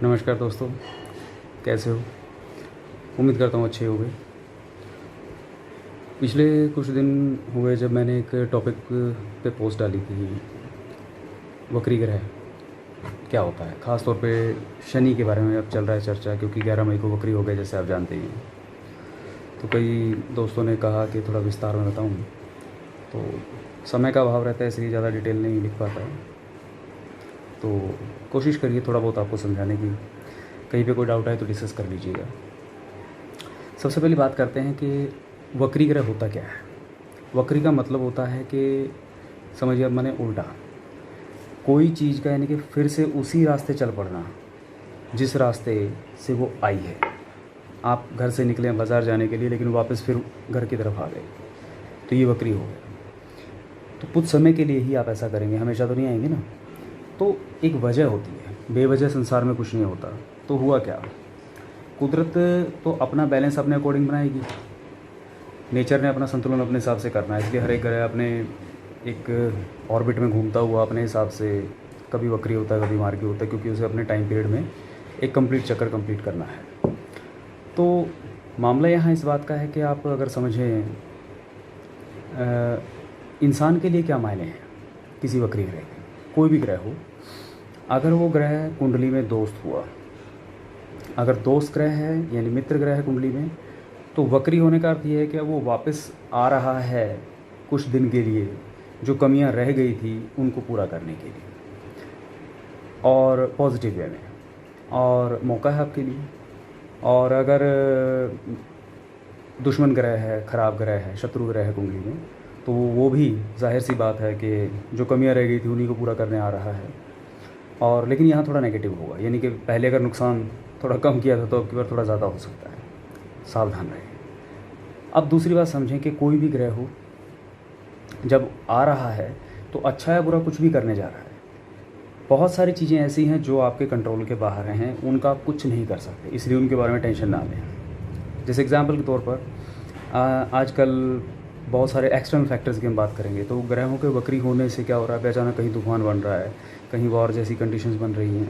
नमस्कार दोस्तों, कैसे हो? उम्मीद करता हूँ अच्छे होंगे। पिछले कुछ दिन हुए जब मैंने एक टॉपिक पे पोस्ट डाली थी, वक्री ग्रह क्या होता है, ख़ास तौर पे शनि के बारे में अब चल रहा है चर्चा, क्योंकि 11 मई को वक्री हो गए जैसे आप जानते ही हैं। तो कई दोस्तों ने कहा कि थोड़ा विस्तार में बताऊँ, तो समय का अभाव रहता है इसलिए ज़्यादा डिटेल नहीं लिख पाता है। तो कोशिश करिए थोड़ा बहुत आपको समझाने की। कहीं पे कोई डाउट आए तो डिस्कस कर लीजिएगा। सबसे पहले बात करते हैं कि वक्री ग्रह होता क्या है। वक्री का मतलब होता है कि समझिए, अब मैंने उल्टा कोई चीज़ का, यानी कि फिर से उसी रास्ते चल पड़ना जिस रास्ते से वो आई है। आप घर से निकले बाज़ार जाने के लिए, लेकिन वापस फिर घर की तरफ आ गए, तो ये वक्री हो गया। तो कुछ समय के लिए ही आप ऐसा करेंगे, हमेशा तो नहीं आएंगे ना। तो एक वजह होती है, बेवजह संसार में कुछ नहीं होता। तो हुआ क्या, कुदरत तो अपना बैलेंस अपने अकॉर्डिंग बनाएगी। नेचर ने अपना संतुलन अपने हिसाब से करना है, इसलिए हर एक ग्रह अपने एक ऑर्बिट में घूमता हुआ अपने हिसाब से कभी वक्री होता है, कभी मार्गी होता है, क्योंकि उसे अपने टाइम पीरियड में एक कंप्लीट चक्कर कंप्लीट करना है। तो मामला यहाँ इस बात का है कि आप अगर समझें, इंसान के लिए क्या मायने हैं किसी वक्री ग्रह के। कोई भी ग्रह हो, अगर वो ग्रह कुंडली में दोस्त हुआ, अगर दोस्त ग्रह है यानी मित्र ग्रह है कुंडली में, तो वक्री होने का अर्थ ये है कि वो वापस आ रहा है कुछ दिन के लिए, जो कमियां रह गई थी उनको पूरा करने के लिए, और पॉजिटिव वे में, और मौका है आपके लिए। और अगर दुश्मन ग्रह है, ख़राब ग्रह है, शत्रु ग्रह है कुंडली में, तो वो भी जाहिर सी बात है कि जो कमियां रह गई थी उन्हीं को पूरा करने आ रहा है। और लेकिन यहाँ थोड़ा नेगेटिव होगा, यानी कि पहले अगर नुकसान थोड़ा कम किया था तो अब की बार थोड़ा ज़्यादा हो सकता है, सावधान रहें। अब दूसरी बात समझें कि कोई भी ग्रह हो, जब आ रहा है तो अच्छा या बुरा कुछ भी करने जा रहा है। बहुत सारी चीज़ें ऐसी हैं जो आपके कंट्रोल के बाहर हैं, उनका आप कुछ नहीं कर सकते, इसलिए उनके बारे में टेंशन ना लें। जैसे एग्जांपल के तौर पर आजकल बहुत सारे एक्सटर्नल फैक्टर्स की हम बात करेंगे, तो ग्रहों के वक्री होने से क्या हो रहा है, अचानक कहीं तूफान बन रहा है, कहीं वॉर जैसी कंडीशंस बन रही हैं,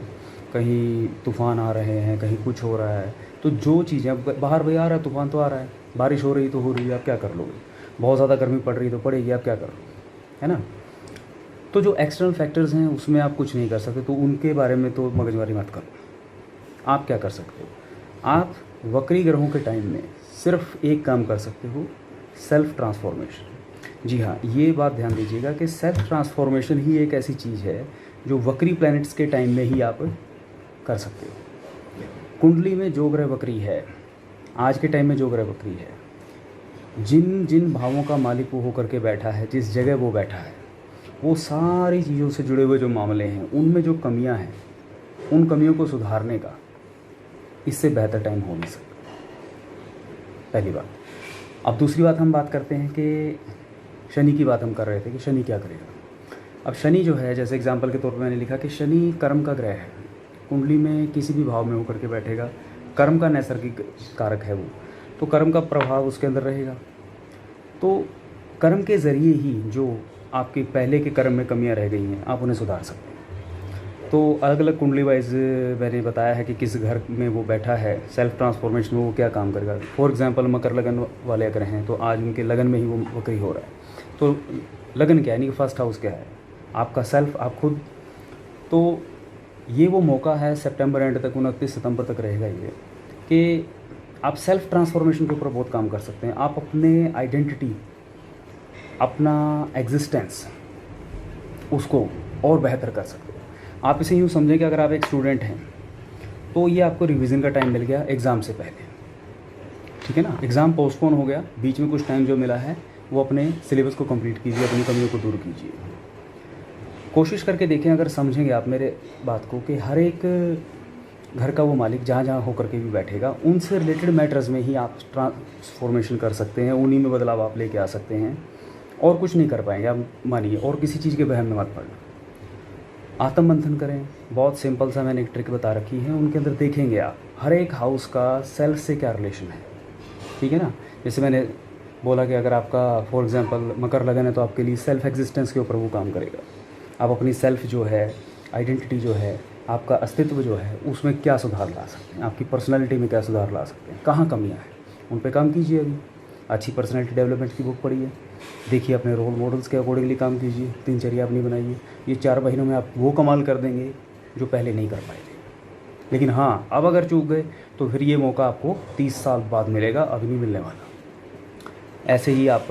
कहीं तूफान आ रहे हैं, कहीं कुछ हो रहा है। तो जो चीज़ें, अब बाहर भाई आ रहा है, तूफान तो आ रहा है, बारिश हो रही तो हो रही है, आप क्या कर लोगे? बहुत ज़्यादा गर्मी पड़ रही तो पड़ेगी, आप क्या कर लोगे, है ना। तो जो एक्सटर्नल फैक्टर्स हैं उसमें आप कुछ नहीं कर सकते, तो उनके बारे में तो मगजमारी मत करो। आप क्या कर सकते हो, आप वक्री ग्रहों के टाइम में सिर्फ एक काम कर सकते हो, सेल्फ ट्रांसफॉर्मेशन। जी हाँ, ये बात ध्यान दीजिएगा कि सेल्फ ट्रांसफॉर्मेशन ही एक ऐसी चीज़ है जो वक्री प्लैनेट्स के टाइम में ही आप कर सकते हो। कुंडली में जो ग्रह वक्री है, आज के टाइम में जो ग्रह वक्री है, जिन जिन भावों का मालिक वो होकर के बैठा है, जिस जगह वो बैठा है, वो सारी चीज़ों से जुड़े हुए जो मामले हैं, उनमें जो कमियां हैं, उन कमियों को सुधारने का इससे बेहतर टाइम हो नहीं सकता, पहली बात। अब दूसरी बात हम बात करते हैं कि शनि की बात हम कर रहे थे कि शनि क्या करेगा। अब शनि जो है, जैसे एग्जांपल के तौर पर मैंने लिखा कि शनि कर्म का ग्रह है, कुंडली में किसी भी भाव में होकर के बैठेगा, कर्म का नैसर्गिक कारक है वो, तो कर्म का प्रभाव उसके अंदर रहेगा। तो कर्म के ज़रिए ही जो आपके पहले के कर्म में कमियां रह गई हैं, आप उन्हें सुधार सकते हैं। तो अलग अलग कुंडली वाइज मैंने बताया है कि किस घर में वो बैठा है, सेल्फ ट्रांसफॉर्मेशन में वो क्या काम करेगा। फॉर एग्जांपल मकर लगन वाले अगर हैं, तो आज उनके लगन में ही वो वक्री हो रहा है। तो लगन क्या है, यानी कि फर्स्ट हाउस क्या है, आपका सेल्फ, आप खुद। तो ये वो मौका है, सितंबर एंड तक, 29 सितंबर तक रहेगा ये, कि आप सेल्फ ट्रांसफॉर्मेशन के ऊपर बहुत काम कर सकते हैं। आप अपने आइडेंटिटी, अपना एग्जिस्टेंस, उसको और बेहतर कर सकते हो। आप इसे यूँ समझें कि अगर आप एक स्टूडेंट हैं तो ये आपको रिवीजन का टाइम मिल गया एग्ज़ाम से पहले, ठीक है ना। एग्ज़ाम पोस्टपोन हो गया, बीच में कुछ टाइम जो मिला है वो अपने सिलेबस को कंप्लीट कीजिए, अपनी कमियों को दूर कीजिए। कोशिश करके देखें, अगर समझेंगे आप मेरे बात को, कि हर एक घर का वो मालिक जहाँ जहाँ होकर के भी बैठेगा, उनसे रिलेटेड मैटर्स में ही आप ट्रांसफॉर्मेशन कर सकते हैं, उन्हीं में बदलाव आप लेके आ सकते हैं, और कुछ नहीं कर पाएंगे आप मानिए। और किसी चीज़ के वहम में मत पड़ना, आत्म मंथन करें। बहुत सिंपल सा मैंने एक ट्रिक बता रखी है, उनके अंदर देखेंगे आप हर एक हाउस का सेल्फ से क्या रिलेशन है, ठीक है ना। जैसे मैंने बोला कि अगर आपका फॉर एग्जांपल मकर लगन है, तो आपके लिए सेल्फ एग्जिस्टेंस के ऊपर वो काम करेगा। आप अपनी सेल्फ जो है, आइडेंटिटी जो है, आपका अस्तित्व जो है उसमें क्या सुधार ला सकते हैं, आपकी पर्सनैलिटी में क्या सुधार ला सकते हैं, कहाँ कमियाँ हैं, उन पे काम कीजिए। अभी अच्छी पर्सनैलिटी डेवलपमेंट की बुक पढ़िए, देखिए अपने रोल मॉडल्स के अकॉर्डिंगली काम कीजिए, दिनचर्या अपनी बनाइए। ये 4 महीनों में आप वो कमाल कर देंगे जो पहले नहीं कर पाए थे। लेकिन हाँ, अब अगर चूक गए तो फिर ये मौका आपको 30 साल बाद मिलेगा, अभी नहीं मिलने वाला। ऐसे ही आप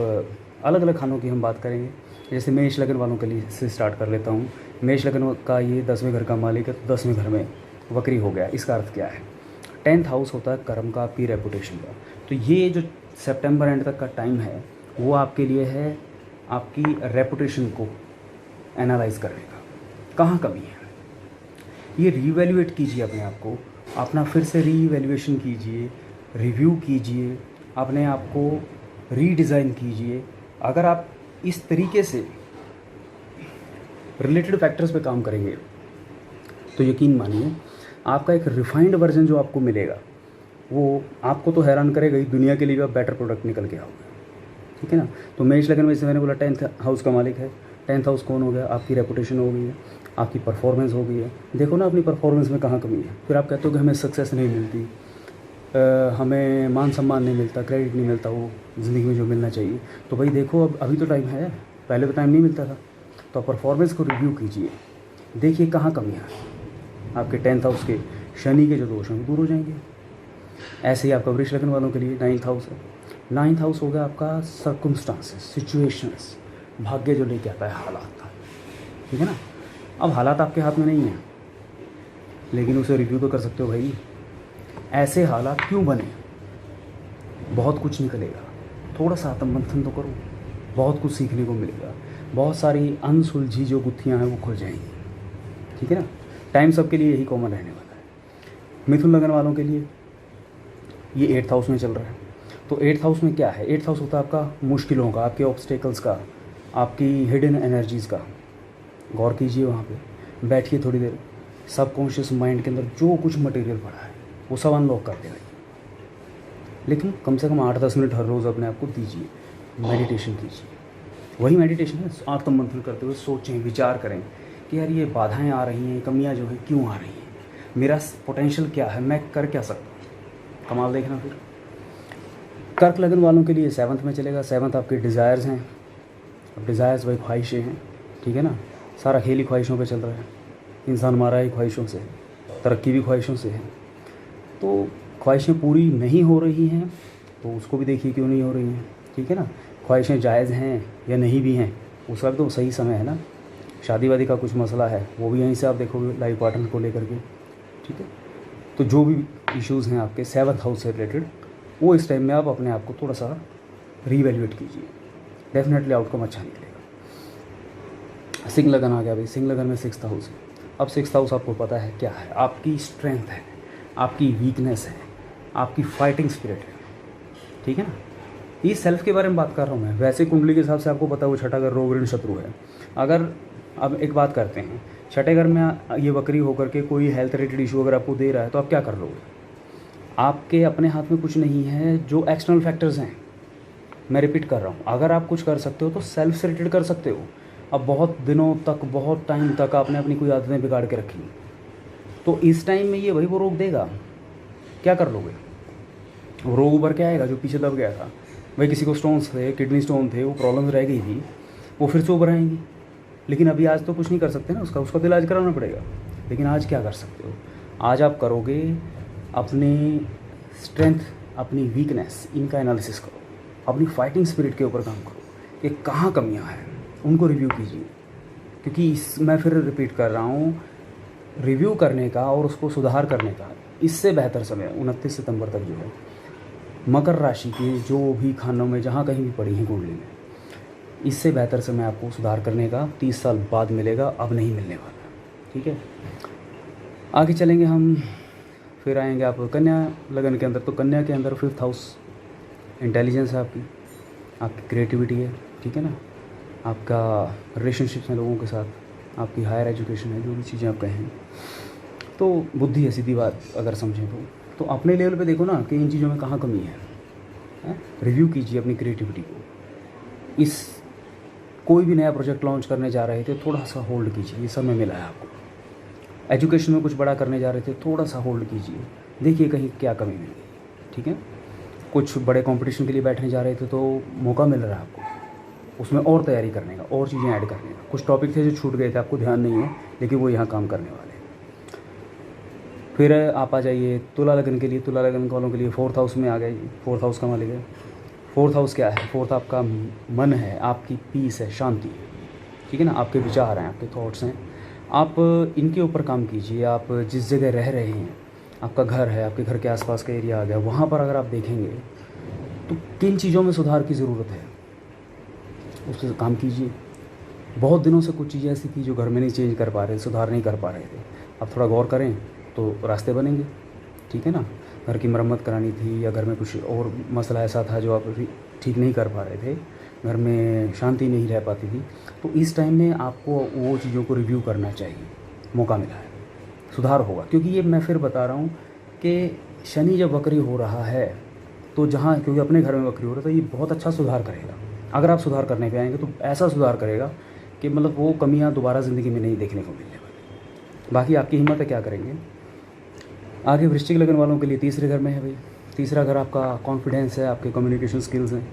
अलग अलग खानों की हम बात करेंगे। जैसे मेष लगन वालों के लिए से स्टार्ट कर लेता हूँ। मेष लगन का ये 10वें घर का मालिक है, तो 10वें घर में वक्री हो गया। इसका अर्थ क्या है? 10th हाउस होता है कर्म का, आपकी रेपुटेशन का। तो ये जो सितंबर एंड तक का टाइम है वो आपके लिए है आपकी रेपुटेशन को एनालाइज करने का, कहाँ कमी है। ये रीवैल्यूएट कीजिए अपने आप को, अपना फिर से रीवैल्यूएशन कीजिए, रिव्यू कीजिए, अपने आप को रीडिज़ाइन कीजिए। अगर आप इस तरीके से रिलेटेड फैक्टर्स पे काम करेंगे तो यकीन मानिए आपका एक रिफाइंड वर्जन जो आपको मिलेगा वो आपको तो हैरान करेगा ही, दुनिया के लिए भी आप बेटर प्रोडक्ट निकल के आओगे। ठीक है ना? तो मेष लगन में जैसे मैंने बोला 10th हाउस का मालिक है। 10th हाउस कौन हो गया? आपकी रेपुटेशन हो गई है, आपकी परफॉर्मेंस हो गई है। देखो ना अपनी परफॉर्मेंस में कहाँ कमी है। फिर आप कहते हो कि हमें सक्सेस नहीं मिलती, हमें मान सम्मान नहीं मिलता, क्रेडिट नहीं मिलता वो ज़िंदगी में जो मिलना चाहिए। तो भाई देखो, अब अभी तो टाइम है, पहले तो टाइम नहीं मिलता था। तो आप परफॉर्मेंस को रिव्यू कीजिए, देखिए कहाँ कमियाँ हैं। आपके 10th हाउस के शनि के जो दोष हैं वो दूर हो जाएंगे। ऐसे ही आपका वृष लगन वालों के लिए 9th हाउस है। 9th हाउस हो गया आपका सर्कमस्टांसेस, सिचुएशंस, भाग्य जो लेके आता है हालात का। ठीक है ना? अब हालात आपके हाथ में नहीं है, लेकिन उसे रिव्यू तो कर सकते हो भाई। ऐसे हालात क्यों बने? बहुत कुछ निकलेगा, थोड़ा सा आत्ममंथन तो करो, बहुत कुछ सीखने को मिलेगा। बहुत सारी अनसुलझी जो गुत्थियाँ हैं वो खुल जाएंगी। ठीक है ना? टाइम सबके लिए यही कॉमन रहने वाला है। मिथुन लगन वालों के लिए ये 8th हाउस में चल रहा है। तो 8th हाउस में क्या है? 8th हाउस होता है आपका मुश्किलों का, आपके ऑब्स्टेकल्स का, आपकी हिडन एनर्जीज़ का। गौर कीजिए, वहाँ पे बैठिए थोड़ी देर, सबकॉन्शियस माइंड के अंदर जो कुछ मटेरियल पड़ा है वो सब अनलॉक कर देगा। लेकिन कम से कम 8-10 मिनट हर रोज़ अपने आप को दीजिए, मेडिटेशन कीजिए। वही मेडिटेशन है, आत्ममंथन करते हुए सोचें, विचार करें कि यार ये बाधाएं आ रही हैं, कमियां जो है क्यों आ रही हैं, मेरा पोटेंशियल क्या है, मैं कर क्या सकता हूँ। कमाल देखना। फिर कर्क लगन वालों के लिए 7th में चलेगा। 7th आपके डिज़ायर्स हैं। अब डिज़ायर्स वही ख्वाहिशें हैं। ठीक है ना? सारा खेल ही ख्वाहिशों पे चल रहा है। इंसान मारा ही ख्वाहिशों से, तरक्की भी ख्वाहिशों से है। तो ख्वाहिशें पूरी नहीं हो रही हैं तो उसको भी देखिए क्यों नहीं हो रही हैं। ठीक है ना? ख्वाहिशें जायज़ हैं या नहीं भी हैं, उसका भी तो सही समय है ना। शादी वादी का कुछ मसला है वो भी यहीं से आप देखोगे, लाइफ पार्टनर को लेकर के। ठीक है? तो जो भी इश्यूज़ हैं आपके 7th हाउस से रिलेटेड, वो इस टाइम में आप अपने आप को थोड़ा सा रीवैल्यूएट कीजिए, डेफिनेटली आउटकम अच्छा निकलेगा। सिंह लगन आ गया भाई। सिंह लगन में 6th हाउस है। अब 6th हाउस आपको पता है क्या है? आपकी स्ट्रेंथ है, आपकी वीकनेस है, आपकी फाइटिंग स्पिरिट है। ठीक है ना? ये सेल्फ के बारे में बात कर रहा हूँ मैं। वैसे कुंडली के हिसाब से आपको पता है वो छठा घर रोग ऋण शत्रु है। अगर अब एक बात करते हैं, छठे घर में ये वक्री होकर के कोई हेल्थ रिलेटेड इशू अगर आपको दे रहा है तो आप क्या कर लोगे? आपके अपने हाथ में कुछ नहीं है, जो एक्सटर्नल फैक्टर्स हैं। मैं रिपीट कर रहा हूँ, अगर आप कुछ कर सकते हो तो सेल्फ से रिलेटेड कर सकते हो। अब बहुत दिनों तक, बहुत टाइम तक आपने अपनी कोई आदतें बिगाड़ के रखी, तो इस टाइम में ये भाई वो रोक देगा। क्या कर लोगे? वो रोग उभर के आएगा जो पीछे दब गया था। भाई किसी को स्टोन्स थे, किडनी स्टोन थे, वो प्रॉब्लम्स रह गई थी, वो फिर से उभर आएंगी। लेकिन अभी आज तो कुछ नहीं कर सकते ना, उसका तो इलाज कराना पड़ेगा। लेकिन आज क्या कर सकते हो? आज आप करोगे अपनी स्ट्रेंथ, अपनी वीकनेस, इनका एनालिसिस करो, अपनी फाइटिंग स्पिरिट के ऊपर काम करो कि कहाँ कमियाँ हैं, उनको रिव्यू कीजिए। क्योंकि मैं फिर रिपीट कर रहा हूँ, रिव्यू करने का और उसको सुधार करने का इससे बेहतर समय 29 सितंबर तक जो है मकर राशि के जो भी खानों में जहाँ कहीं भी पड़ी हैं कुंडली में, इससे बेहतर समय आपको सुधार करने का 30 साल बाद मिलेगा, अब नहीं मिलने वाला। ठीक है? आगे चलेंगे हम, फिर आएंगे आप कन्या लगन के अंदर। तो कन्या के अंदर 5th हाउस इंटेलिजेंस है, आपकी क्रिएटिविटी है। ठीक है ना? आपका रिलेशनशिप्स हैं लोगों के साथ, आपकी हायर एजुकेशन है, जो भी चीज़ें आप कहें, तो बुद्धि है, सीधी बात अगर समझें तो अपने लेवल पे देखो ना कि इन चीज़ों में कहाँ कमी है। रिव्यू कीजिए अपनी क्रिएटिविटी को। इस कोई भी नया प्रोजेक्ट लॉन्च करने जा रहे थे, थोड़ा सा होल्ड कीजिए, ये समय मिला है आपको। एजुकेशन में कुछ बड़ा करने जा रहे थे, थोड़ा सा होल्ड कीजिए, देखिए कहीं क्या कमी मिल गई, ठीक है। कुछ बड़े कंपटीशन के लिए बैठने जा रहे थे तो मौका मिल रहा है आपको उसमें और तैयारी करने का, और चीज़ें ऐड करने का। कुछ टॉपिक थे जो छूट गए थे, आपको ध्यान नहीं है, लेकिन वो यहाँ काम करने वाले हैं। फिर आप आ जाइए तुला लगन के लिए। तुला लगन वालों के लिए 4th हाउस में आ गए। 4th हाउस का मालिक है। 4th हाउस क्या है? 4th आपका मन है, आपकी पीस है, शांति, ठीक है ना। आपके विचार हैं, आपके थॉट्स हैं, आप इनके ऊपर काम कीजिए। आप जिस जगह रह रहे हैं, आपका घर है, आपके घर के आसपास का एरिया आ गया, वहाँ पर अगर आप देखेंगे तो किन चीज़ों में सुधार की ज़रूरत है, उस पर काम कीजिए। बहुत दिनों से कुछ चीज़ें ऐसी थी जो घर में नहीं चेंज कर पा रहे, सुधार नहीं कर पा रहे थे। आप थोड़ा गौर करें तो रास्ते बनेंगे, ठीक है ना। घर की मरम्मत करानी थी या घर में कुछ और मसला ऐसा था जो आप ठीक नहीं कर पा रहे थे, घर में शांति नहीं रह पाती थी, तो इस टाइम में आपको वो चीज़ों को रिव्यू करना चाहिए। मौका मिला है, सुधार होगा। क्योंकि ये मैं फिर बता रहा हूँ कि शनि जब वक्री हो रहा है तो जहाँ, क्योंकि अपने घर में वक्री हो रहा है, तो ये बहुत अच्छा सुधार करेगा। अगर आप सुधार करने पे आएंगे तो ऐसा सुधार करेगा कि मतलब वो कमियाँ दोबारा ज़िंदगी में नहीं देखने को मिलने वाली। बाकी आपकी हिम्मत है, क्या करेंगे आगे। वृश्चिक लगन वालों के लिए तीसरे घर में है भाई। तीसरा घर आपका कॉन्फिडेंस है, आपके कम्युनिकेशन स्किल्स हैं,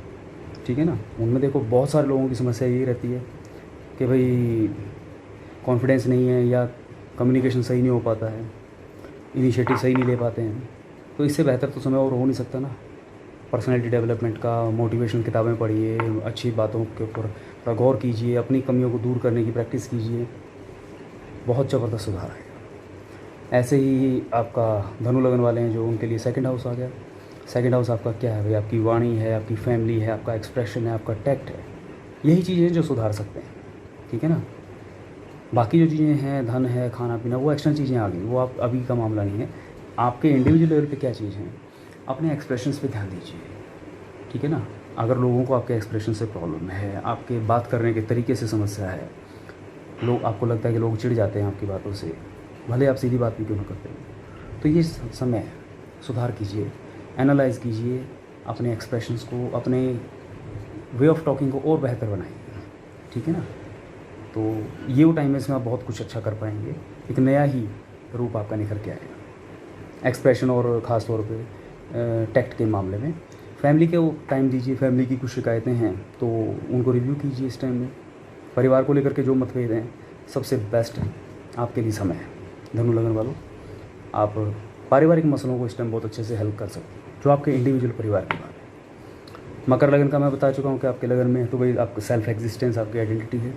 ठीक है ना। उनमें देखो बहुत सारे लोगों की समस्या यही रहती है कि भाई कॉन्फिडेंस नहीं है या कम्युनिकेशन सही नहीं हो पाता है, इनिशिएटिव सही नहीं ले पाते हैं। तो इससे बेहतर तो समय और हो नहीं सकता ना। पर्सनैलिटी डेवलपमेंट का, मोटिवेशनल किताबें पढ़िए, अच्छी बातों के ऊपर थोड़ा गौर कीजिए, अपनी कमियों को दूर करने की प्रैक्टिस कीजिए, बहुत ज़बरदस्त सुधार आएगा। ऐसे ही आपका धनु लगन वाले हैं जो, उनके लिए 2nd हाउस आ गया। 2nd हाउस आपका क्या है भाई? आपकी वाणी है, आपकी फैमिली है, आपका एक्सप्रेशन है, आपका टैक्ट है। यही चीज़ें जो सुधार सकते हैं, ठीक है ना। बाकी जो चीज़ें हैं, धन है, खाना पीना, वो एक्स्ट्रा चीज़ें आ गई, वो आप अभी का मामला नहीं है। आपके इंडिविजुअल लेवल पे क्या चीज़ है, अपने एक्सप्रेशंस पे ध्यान दीजिए, ठीक है ना। अगर लोगों को आपके एक्सप्रेशन से प्रॉब्लम है, आपके बात करने के तरीके से समस्या है, लोग, आपको लगता है कि लोग चिढ़ जाते हैं आपकी बातों से, भले आप सीधी बात भी क्यों ना करते हैं, तो ये समय है, सुधार कीजिए, एनालाइज़ कीजिए अपने एक्सप्रेशंस को, अपने वे ऑफ टॉकिंग को और बेहतर बनाइए, ठीक है ना। तो ये वो टाइम है इसमें आप बहुत कुछ अच्छा कर पाएंगे, एक नया ही रूप आपका निखर के आएगा एक्सप्रेशन और ख़ास तौर पे टैक्ट के मामले में। फैमिली के वो टाइम दीजिए, फैमिली की कुछ शिकायतें हैं तो उनको रिव्यू कीजिए इस टाइम में। परिवार को लेकर के जो मतभेद हैं, सबसे बेस्ट आपके लिए समय है धनु लगन वालों। आप पारिवारिक मसलों को इस टाइम बहुत अच्छे से हेल्प कर सकते हैं, जो आपके इंडिविजुअल परिवार की बात है। मकर लगन का मैं बता चुका हूँ कि आपके लगन में है, तो भाई आपका सेल्फ एग्जिस्टेंस, आपकी आइडेंटिटी है,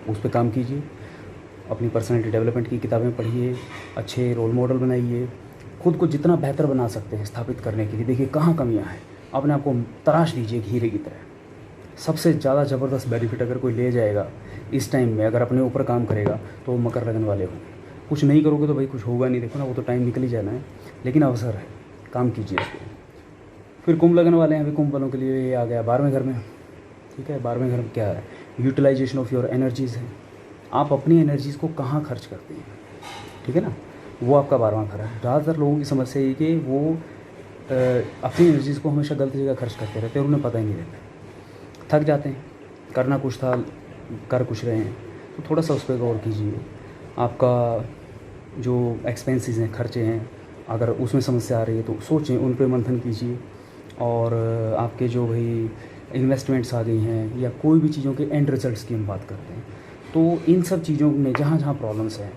उस पर काम कीजिए। अपनी पर्सनैलिटी डेवलपमेंट की किताबें पढ़िए, अच्छे रोल मॉडल बनाइए, खुद को जितना बेहतर बना सकते हैं स्थापित करने के लिए देखिए कहाँ कमियाँ हैं, अपने आप को तराश दीजिए हीरे की तरह। सबसे ज़्यादा ज़बरदस्त बेनिफिट अगर कोई ले जाएगा इस टाइम में, अगर अपने ऊपर काम करेगा तो मकर लगन वाले होंगे। कुछ नहीं करोगे तो भाई कुछ होगा नहीं, देखो ना, वो तो टाइम निकल ही जाना है, लेकिन अवसर है, काम कीजिए इस पर। फिर कुंभ लगन वाले हैं, अभी कुंभ वालों के लिए ये आ गया 12वें घर में, ठीक है। 12वें घर में क्या है? यूटिलाइजेशन ऑफ योर एनर्जीज़ है। आप अपनी एनर्जीज़ को कहाँ खर्च करते हैं, ठीक है ना, वो आपका 12वां घर है। ज़्यादातर लोगों की समस्या ये कि वो अपनी एनर्जीज़ को हमेशा गलत जगह खर्च करते रहते हैं और उन्हें पता ही नहीं रहता, थक जाते हैं। करना कुछ था, कर कुछ रहे हैं, तो थोड़ा सा उस पर गौर कीजिए। आपका जो एक्सपेंसेस हैं, खर्चे हैं, अगर उसमें समस्या आ रही है तो सोचें, उन पर मंथन कीजिए। और आपके जो भाई इन्वेस्टमेंट्स आ गई हैं या कोई भी चीज़ों के एंड रिजल्ट्स की हम बात करते हैं, तो इन सब चीज़ों में जहाँ जहाँ प्रॉब्लम्स हैं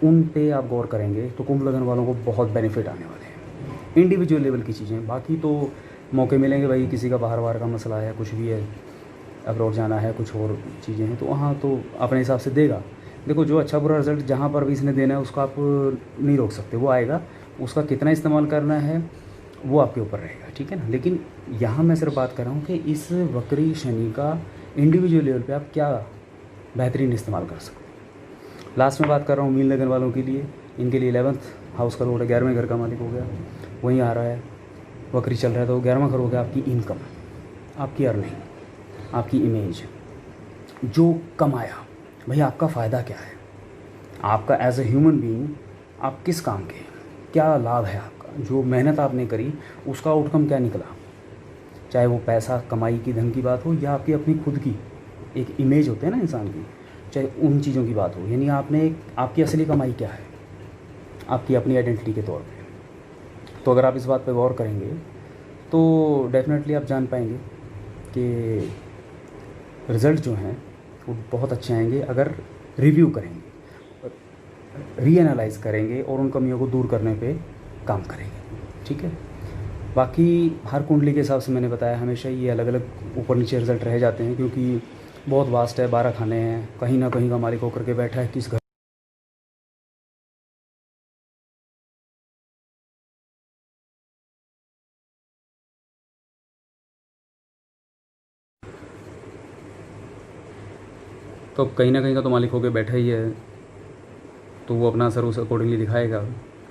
उन पे आप गौर करेंगे तो कुंभ लगन वालों को बहुत बेनिफिट आने वाले हैं। इंडिविजुअल लेवल की चीज़ें, बाकी तो मौके मिलेंगे भाई, किसी का बाहर बाहर का मसला है, कुछ भी है, अब्रॉड जाना है, कुछ और चीज़ें हैं, तो वहाँ तो अपने हिसाब से देगा। देखो, जो अच्छा बुरा रिजल्ट जहाँ पर भी इसने देना है उसको आप नहीं रोक सकते, वो आएगा। उसका कितना इस्तेमाल करना है वो आपके ऊपर रहेगा, ठीक है ना। लेकिन यहाँ मैं सिर्फ बात कर रहा हूँ कि इस वक्री शनि का इंडिविजुअल लेवल पे आप क्या बेहतरीन इस्तेमाल कर सकते हैं। लास्ट में बात कर रहा हूँ मीन लगन वालों के लिए। इनके लिए 11th हाउस का लॉर्ड है, 11वें घर का मालिक हो गया, वहीं आ रहा है, वक्री चल रहा है, तो 11वां घर हो गया आपकी इनकम, आपकी अर्निंग, आपकी इमेज, जो कमाया भाई आपका फ़ायदा क्या है, आपका एज ए ह्यूमन बीइंग आप किस काम के, क्या लाभ है आपका, जो मेहनत आपने करी उसका आउटकम क्या निकला, चाहे वो पैसा कमाई की धन की बात हो या आपकी अपनी खुद की एक इमेज होती है ना इंसान की, चाहे उन चीज़ों की बात हो, यानी आपने आपकी असली कमाई क्या है आपकी अपनी आइडेंटिटी के तौर पे। तो अगर आप इस बात पे गौर करेंगे तो डेफिनेटली आप जान पाएंगे कि रिज़ल्ट जो हैं वो बहुत अच्छे आएंगे अगर रिव्यू करेंगे, रीएनालाइज़ करेंगे और उन कमियों को दूर करने पे काम करेंगे। ठीक है, बाकी हर कुंडली के हिसाब से मैंने बताया हमेशा ये अलग अलग ऊपर नीचे रिज़ल्ट रह जाते हैं, क्योंकि बहुत वास्ट है, 12 खाने हैं, कहीं ना कहीं का मालिक होकर के बैठा है किस घर। तो कहीं ना कहीं का तो मालिक होकर बैठा ही है, तो वो अपना असर उस अकॉर्डिंगली दिखाएगा।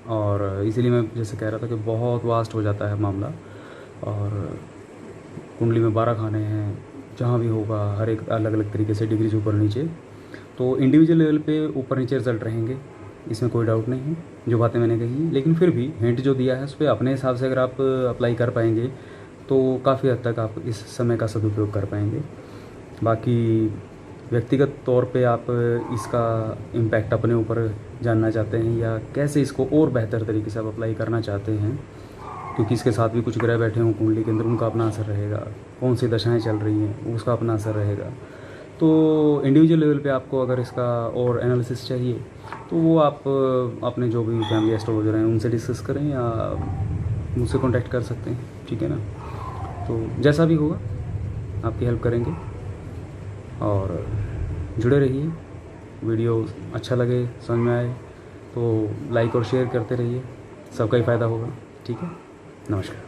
और इसीलिए मैं जैसे कह रहा था कि बहुत वास्ट हो जाता है मामला। और कुंडली में 12 खाने हैं, जहाँ भी होगा हर एक अलग अलग तरीके से डिग्रीज ऊपर नीचे, तो इंडिविजुअल लेवल पे ऊपर नीचे रिज़ल्ट रहेंगे, इसमें कोई डाउट नहीं है जो बातें मैंने कही। लेकिन फिर भी हिंट जो दिया है उस पर अपने हिसाब से अगर आप अप्लाई कर पाएंगे तो काफ़ी हद तक आप इस समय का सदुपयोग कर पाएंगे। बाकी व्यक्तिगत तौर पे आप इसका इम्पैक्ट अपने ऊपर जानना चाहते हैं या कैसे इसको और बेहतर तरीके से आप अप्लाई करना चाहते हैं, क्योंकि इसके साथ भी कुछ ग्रह बैठे हों कुंडली के अंदर, उनका अपना असर रहेगा, कौन सी दशाएं चल रही हैं उसका अपना असर रहेगा। तो इंडिविजुअल लेवल पे आपको अगर इसका और एनालिसिस चाहिए तो वो आप अपने जो भी फैमिली एस्ट्रोलॉजर हैं उनसे डिस्कस करें या मुझसे कांटेक्ट कर सकते हैं। ठीक है ना, तो जैसा भी होगा आपकी हेल्प करेंगे। और जुड़े रहिए, वीडियो अच्छा लगे समझ में आए तो लाइक और शेयर करते रहिए, सबका ही फ़ायदा होगा। ठीक है, नमस्कार।